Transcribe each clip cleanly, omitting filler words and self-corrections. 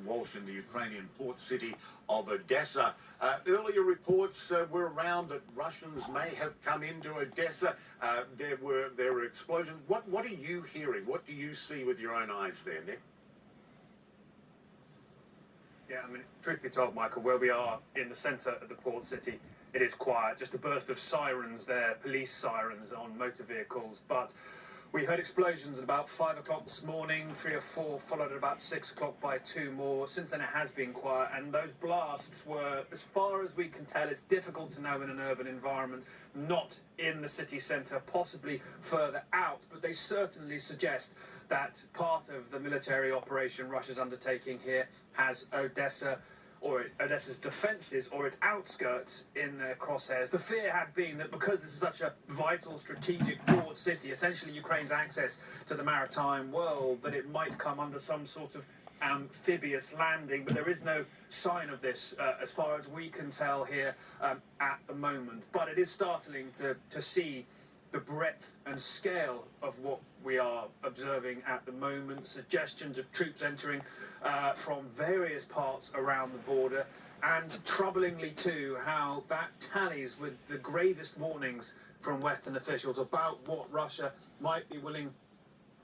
Walsh in the Ukrainian port city of Odessa. Earlier reports were around that Russians may have come into Odessa. There were explosions. What are you hearing? What do you see with your own eyes there, Nick? Yeah, I mean, truth be told, Michael, where we are in the centre of the port city, it is quiet. Just a burst of sirens there, police sirens on motor vehicles. But we heard explosions at about 5 o'clock this morning, 3 or 4, followed at about 6 o'clock by 2 more. Since then, it has been quiet. And those blasts were, as far as we can tell, it's difficult to know in an urban environment, not in the city centre, possibly further out. But they certainly suggest that part of the military operation Russia's undertaking here has Odessa, or Odessa's defences, or its outskirts in their crosshairs. The fear had been that because this is such a vital strategic port city, essentially Ukraine's access to the maritime world, that it might come under some sort of amphibious landing, but there is no sign of this as far as we can tell here at the moment. But it is startling to see the breadth and scale of what we are observing at the moment. Suggestions of troops entering from various parts around the border, and troublingly too how that tallies with the gravest warnings from Western officials about what Russia might be willing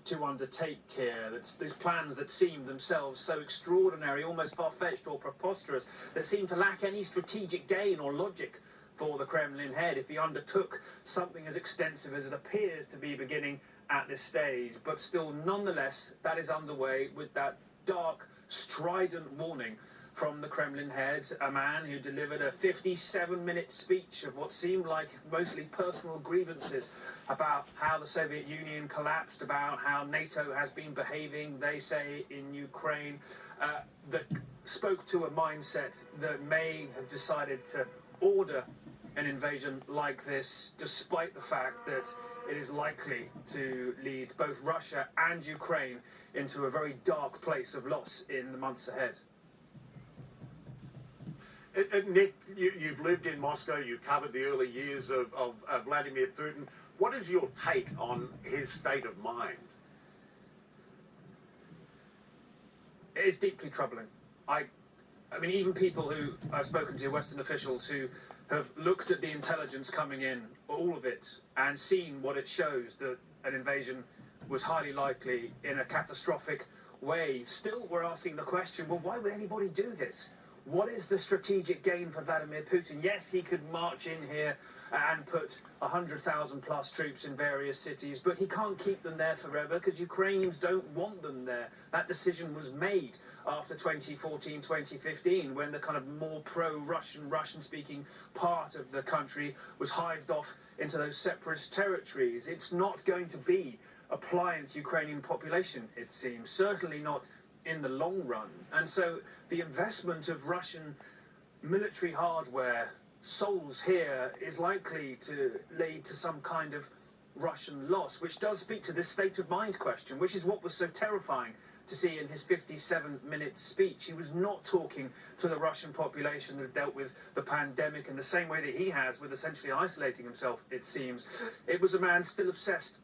to undertake here. That's these plans that seem themselves so extraordinary, almost far-fetched or preposterous, that seem to lack any strategic gain or logic for the Kremlin head if he undertook something as extensive as it appears to be beginning at this stage. But still, nonetheless, that is underway with that dark, strident warning from the Kremlin head, a man who delivered a 57-minute speech of what seemed like mostly personal grievances about how the Soviet Union collapsed, about how NATO has been behaving, they say, in Ukraine, that spoke to a mindset that may have decided to order an invasion like this, despite the fact that it is likely to lead both Russia and Ukraine into a very dark place of loss in the months ahead. Nick, you've lived in Moscow, you covered the early years of Vladimir Putin. What is your take on his state of mind? It is deeply troubling. I mean, even people who I've spoken to, Western officials who have looked at the intelligence coming in, all of it, and seen what it shows, that an invasion was highly likely in a catastrophic way, still were asking the question, well, why would anybody do this? What is the strategic gain for Vladimir Putin? Yes, he could march in here and put 100,000 plus troops in various cities, but he can't keep them there forever because Ukrainians don't want them there. That decision was made after 2014, 2015, when the kind of more pro-Russian, Russian-speaking part of the country was hived off into those separatist territories. It's not going to be a pliant Ukrainian population, it seems, certainly not in the long run. And so the investment of Russian military hardware, souls here, is likely to lead to some kind of Russian loss, which does speak to this state of mind question, which is what was so terrifying to see in his 57-minute speech. He was not talking to the Russian population that dealt with the pandemic in the same way that he has, with essentially isolating himself, it seems. It was a man still obsessed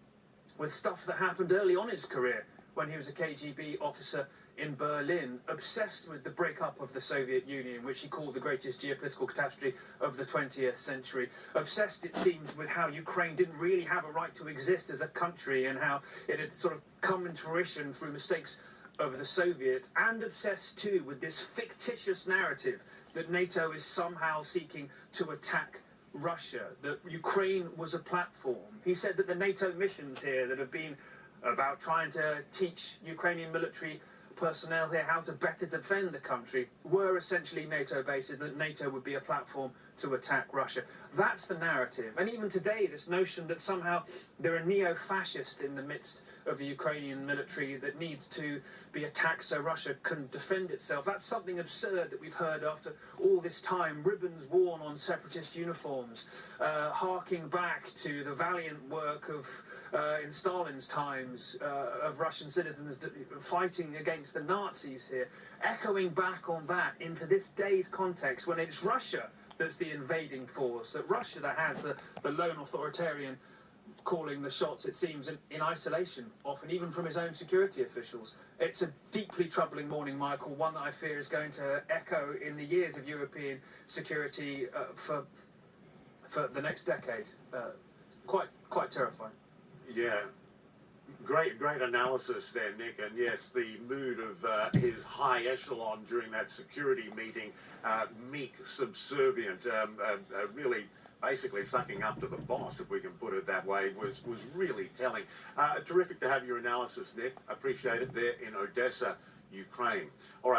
with stuff that happened early on in his career, when he was a KGB officer in Berlin, obsessed with the breakup of the Soviet Union, which he called the greatest geopolitical catastrophe of the 20th century. Obsessed, it seems, with how Ukraine didn't really have a right to exist as a country and how it had sort of come into fruition through mistakes of the Soviets. And obsessed, too, with this fictitious narrative that NATO is somehow seeking to attack Russia, that Ukraine was a platform. He said that the NATO missions here that have been about trying to teach Ukrainian military personnel here how to better defend the country were essentially NATO bases, that NATO would be a platform to attack Russia. That's the narrative. And even today, this notion that somehow there are neo-fascists in the midst of the Ukrainian military that needs to be attacked so Russia can defend itself, that's something absurd that we've heard after all this time. Ribbons worn on separatist uniforms, harking back to the valiant work of, in Stalin's times, of Russian citizens fighting against the Nazis here, echoing back on that into this day's context when it's Russia that's the invading force, that Russia that has the lone authoritarian calling the shots, it seems, in isolation, often even from his own security officials. It's a deeply troubling morning, Michael, one that I fear is going to echo in the years of European security for the next decade. Quite terrifying. Yeah. Great analysis there, Nick. And yes, the mood of his high echelon during that security meeting, meek, subservient, really basically sucking up to the boss, if we can put it that way, was really telling. Terrific to have your analysis, Nick. Appreciate it there in Odessa, Ukraine. All right.